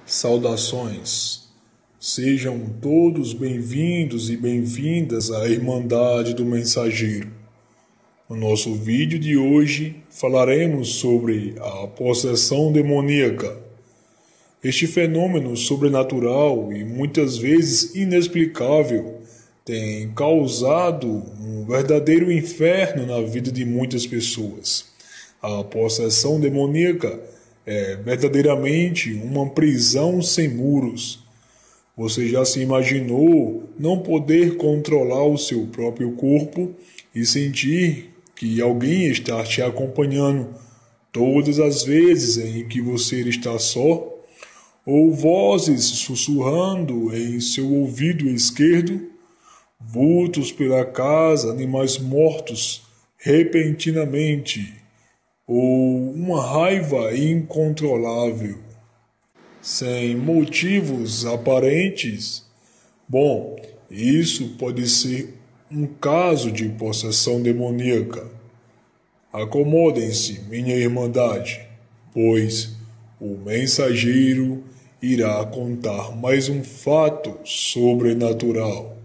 Saudações, sejam todos bem-vindos e bem-vindas à Irmandade do Mensageiro. No nosso vídeo de hoje falaremos sobre a possessão demoníaca. Este fenômeno sobrenatural e muitas vezes inexplicável tem causado um verdadeiro inferno na vida de muitas pessoas. A possessão demoníaca é verdadeiramente uma prisão sem muros. Você já se imaginou não poder controlar o seu próprio corpo e sentir que alguém está te acompanhando todas as vezes em que você está só? Ou vozes sussurrando em seu ouvido esquerdo? Vultos pela casa, animais mortos repentinamente, ou uma raiva incontrolável, sem motivos aparentes? Bom, isso pode ser um caso de possessão demoníaca. Acomodem-se, minha irmandade, pois o mensageiro irá contar mais um fato sobrenatural.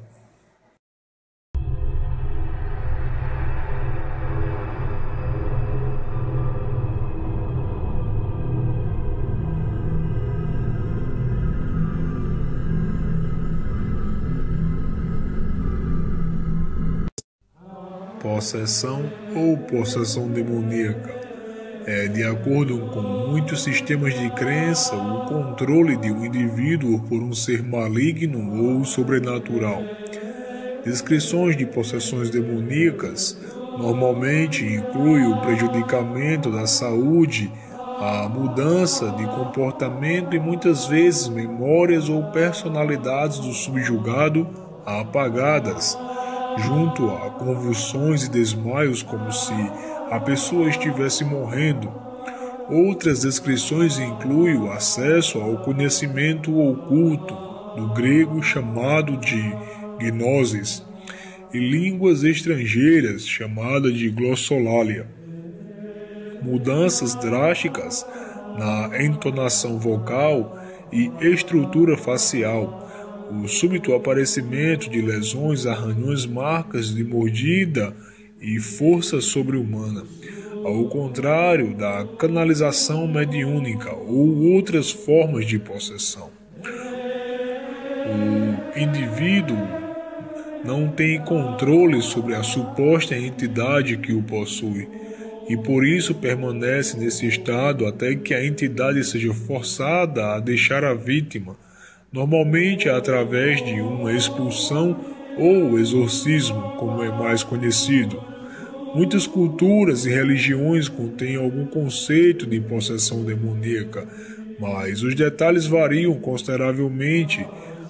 Possessão ou possessão demoníaca é, de acordo com muitos sistemas de crença, o controle de um indivíduo por um ser maligno ou sobrenatural. Descrições de possessões demoníacas normalmente incluem o prejudicamento da saúde, a mudança de comportamento e muitas vezes memórias ou personalidades do subjugado apagadas, junto a convulsões e desmaios como se a pessoa estivesse morrendo. Outras descrições incluem o acesso ao conhecimento oculto, do grego chamado de gnosis, e línguas estrangeiras chamada de glossolalia. Mudanças drásticas na entonação vocal e estrutura facial, o súbito aparecimento de lesões, arranhões, marcas de mordida e força sobre-humana, ao contrário da canalização mediúnica ou outras formas de possessão. O indivíduo não tem controle sobre a suposta entidade que o possui e por isso permanece nesse estado até que a entidade seja forçada a deixar a vítima, normalmente através de uma expulsão ou exorcismo, como é mais conhecido. Muitas culturas e religiões contêm algum conceito de possessão demoníaca, mas os detalhes variam consideravelmente.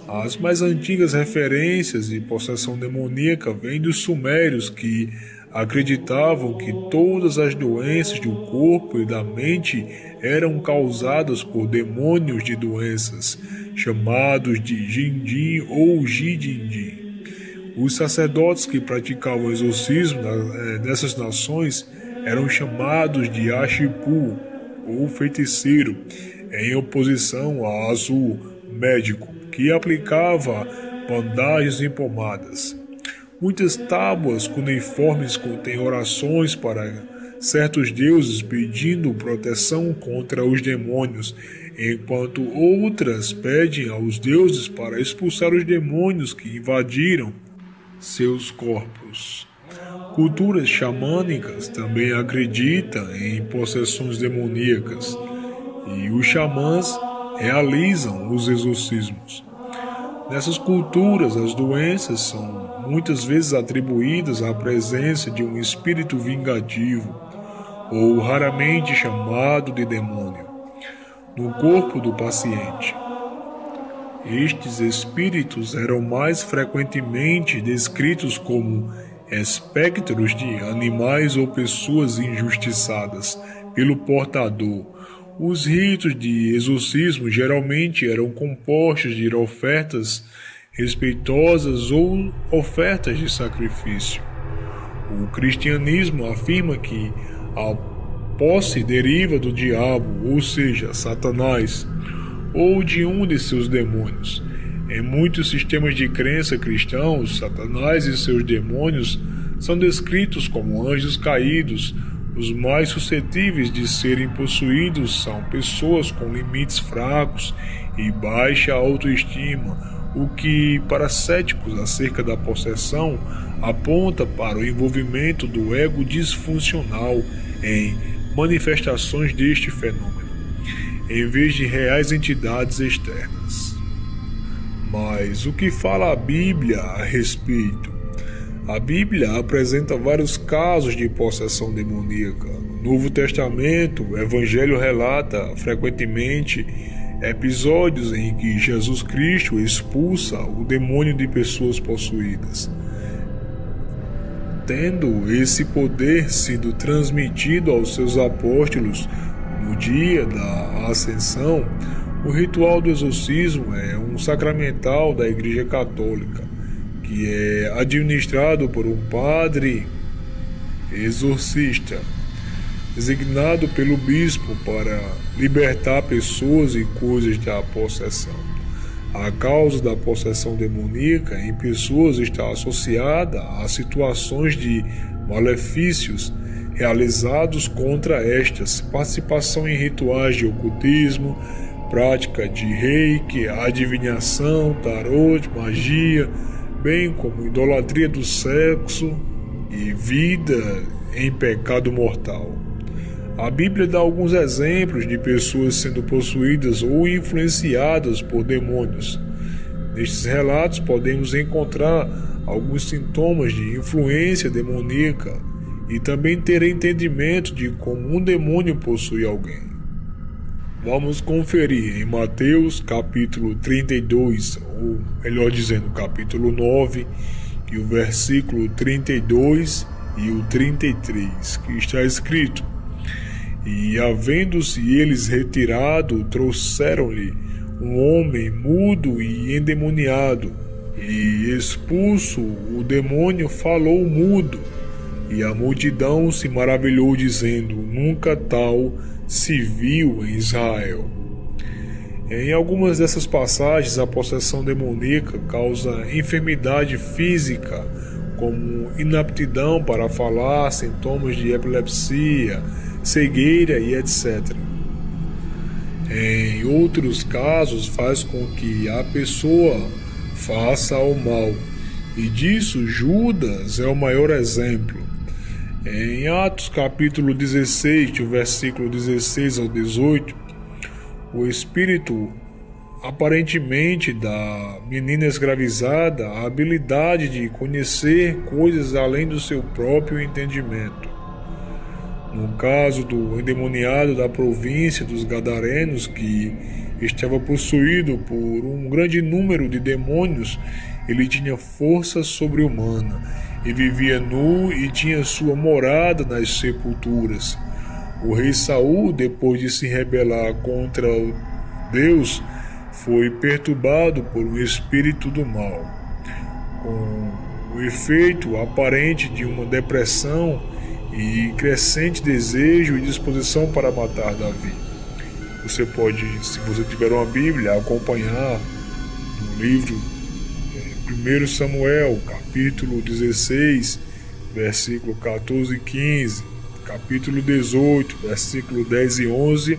As mais antigas referências de possessão demoníaca vêm dos sumérios, que acreditavam que todas as doenças do corpo e da mente eram causadas por demônios de doenças, chamados de Jindin ou Jidindin. Os sacerdotes que praticavam exorcismo nessas nações eram chamados de Ashipu, ou feiticeiro, em oposição a Azul, médico, que aplicava bandagens e pomadas. Muitas tábuas cuneiformes contêm orações para certos deuses pedindo proteção contra os demônios, enquanto outras pedem aos deuses para expulsar os demônios que invadiram seus corpos. Culturas xamânicas também acreditam em possessões demoníacas e os xamãs realizam os exorcismos. Nessas culturas, as doenças são muitas vezes atribuídas à presença de um espírito vingativo, ou raramente chamado de demônio, no corpo do paciente. Estes espíritos eram mais frequentemente descritos como espectros de animais ou pessoas injustiçadas pelo portador. Os ritos de exorcismo geralmente eram compostos de ofertas respeitosas ou ofertas de sacrifício. O cristianismo afirma que a posse deriva do diabo, ou seja, Satanás. ou de um de seus demônios. Em muitos sistemas de crença cristãos, Satanás e seus demônios são descritos como anjos caídos. Os mais suscetíveis de serem possuídos são pessoas com limites fracos e baixa autoestima, o que, para céticos acerca da possessão, aponta para o envolvimento do ego disfuncional em manifestações deste fenômeno, em vez de reais entidades externas. Mas o que fala a Bíblia a respeito? A Bíblia apresenta vários casos de possessão demoníaca. No Novo Testamento, o Evangelho relata frequentemente episódios em que Jesus Cristo expulsa o demônio de pessoas possuídas. Tendo esse poder sido transmitido aos seus apóstolos no dia da Ascensão, o ritual do exorcismo é um sacramental da Igreja Católica, que é administrado por um padre exorcista, designado pelo bispo para libertar pessoas e coisas da possessão. A causa da possessão demoníaca em pessoas está associada a situações de malefícios realizados contra estas, participação em rituais de ocultismo, prática de reiki, adivinhação, tarot, magia, bem como idolatria do sexo e vida em pecado mortal. A Bíblia dá alguns exemplos de pessoas sendo possuídas ou influenciadas por demônios. Nestes relatos podemos encontrar alguns sintomas de influência demoníaca e também ter entendimento de como um demônio possui alguém. Vamos conferir em Mateus capítulo 32, ou melhor dizendo, capítulo 9, e o versículo 32 e o 33, que está escrito: E havendo-se eles retirado, trouxeram-lhe um homem mudo e endemoniado, e expulso o demônio falou mudo, e a multidão se maravilhou, dizendo: Nunca tal se viu em Israel. Em algumas dessas passagens, a possessão demoníaca causa enfermidade física, como inaptidão para falar, sintomas de epilepsia, cegueira e etc. Em outros casos, faz com que a pessoa faça o mal, e disso Judas é o maior exemplo. Em Atos capítulo 16, do versículo 16 ao 18, o espírito aparentemente da menina escravizada a habilidade de conhecer coisas além do seu próprio entendimento. No caso do endemoniado da província dos Gadarenos, que estava possuído por um grande número de demônios, ele tinha força sobre-humana e vivia nu e tinha sua morada nas sepulturas. O rei Saul, depois de se rebelar contra Deus, foi perturbado por um espírito do mal, com o efeito aparente de uma depressão e crescente desejo e disposição para matar Davi. Você pode, se você tiver uma Bíblia, acompanhar no livro 1 Samuel, capítulo 16, versículo 14 e 15, capítulo 18, versículo 10 e 11,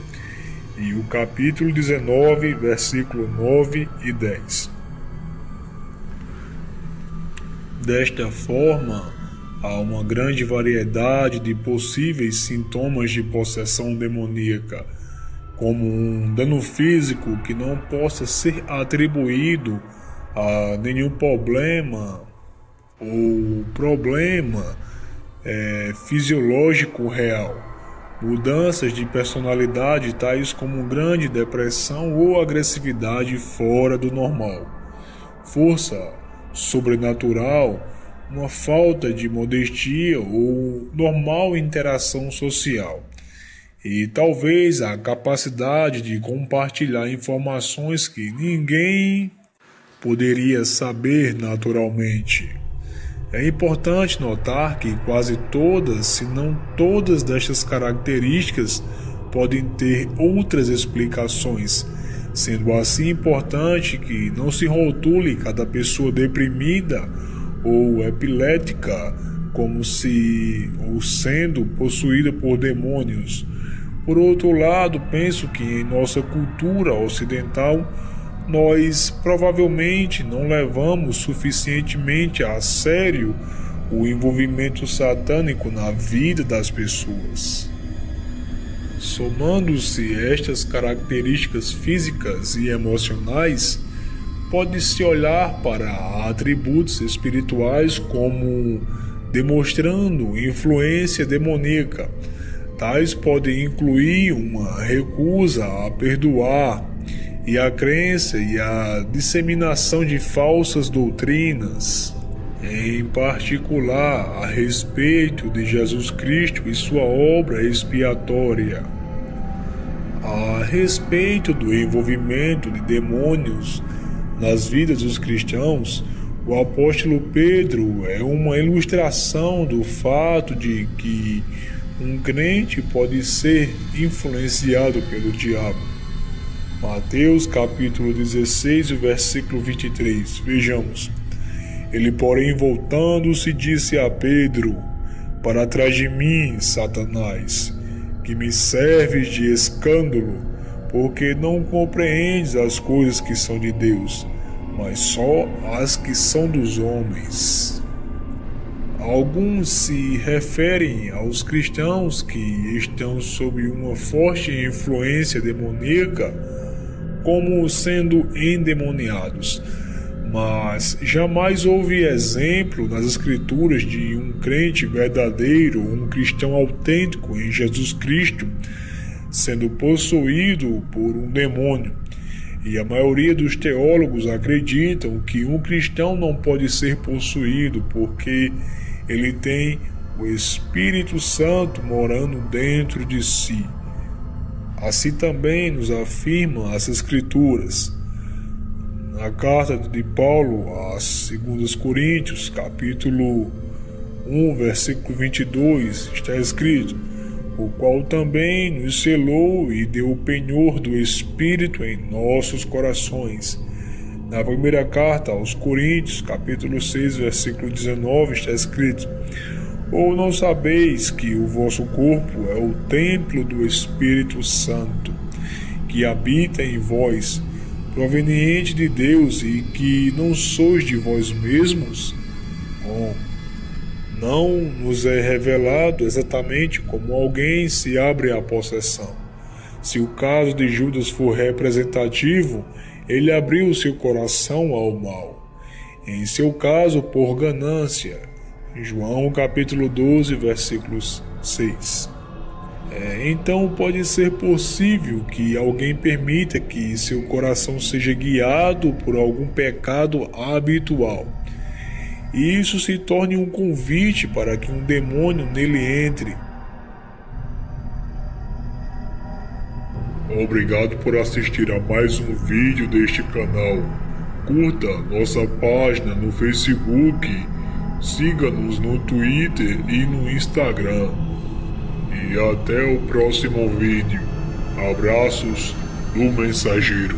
e o capítulo 19, versículo 9 e 10. Desta forma, há uma grande variedade de possíveis sintomas de possessão demoníaca, como um dano físico que não possa ser atribuído a nenhum problema ou problema fisiológico real. Mudanças de personalidade tais como grande depressão ou agressividade fora do normal, força sobrenatural, uma falta de modestia ou normal interação social, e talvez a capacidade de compartilhar informações que ninguém poderia saber naturalmente. É importante notar que quase todas, se não todas destas características podem ter outras explicações, Sendo assim importante que não se rotule cada pessoa deprimida ou epilética como se ou sendo possuída por demônios. Por outro lado, penso que em nossa cultura ocidental nós provavelmente não levamos suficientemente a sério o envolvimento satânico na vida das pessoas. Somando-se estas características físicas e emocionais, pode-se olhar para atributos espirituais como demonstrando influência demoníaca. Tais podem incluir uma recusa a perdoar e a crença e a disseminação de falsas doutrinas, em particular a respeito de Jesus Cristo e sua obra expiatória. A respeito do envolvimento de demônios nas vidas dos cristãos, o apóstolo Pedro é uma ilustração do fato de que um crente pode ser influenciado pelo diabo. Mateus capítulo 16, versículo 23. Vejamos. Ele, porém, voltando-se, disse a Pedro: Para trás de mim, Satanás, que me serves de escândalo, porque não compreendes as coisas que são de Deus, mas só as que são dos homens. Alguns se referem aos cristãos que estão sob uma forte influência demoníaca como sendo endemoniados, mas jamais houve exemplo nas Escrituras de um crente verdadeiro, um cristão autêntico em Jesus Cristo, sendo possuído por um demônio. E a maioria dos teólogos acreditam que um cristão não pode ser possuído porque ele tem o Espírito Santo morando dentro de si. Assim também nos afirmam as Escrituras. Na carta de Paulo aos 2 Coríntios, capítulo 1, versículo 22, está escrito: o qual também nos selou e deu o penhor do Espírito em nossos corações. Na primeira carta aos Coríntios, capítulo 6, versículo 19, está escrito: ou não sabeis que o vosso corpo é o templo do Espírito Santo, que habita em vós, proveniente de Deus, e que não sois de vós mesmos? Não nos é revelado exatamente como alguém se abre à possessão. Se o caso de Judas for representativo, ele abriu seu coração ao mal. Em seu caso, por ganância. João capítulo 12, versículos 6. Então pode ser possível que alguém permita que seu coração seja guiado por algum pecado habitual. E isso se torne um convite para que um demônio nele entre. Obrigado por assistir a mais um vídeo deste canal. Curta nossa página no Facebook, siga-nos no Twitter e no Instagram. E até o próximo vídeo. Abraços do Mensageiro.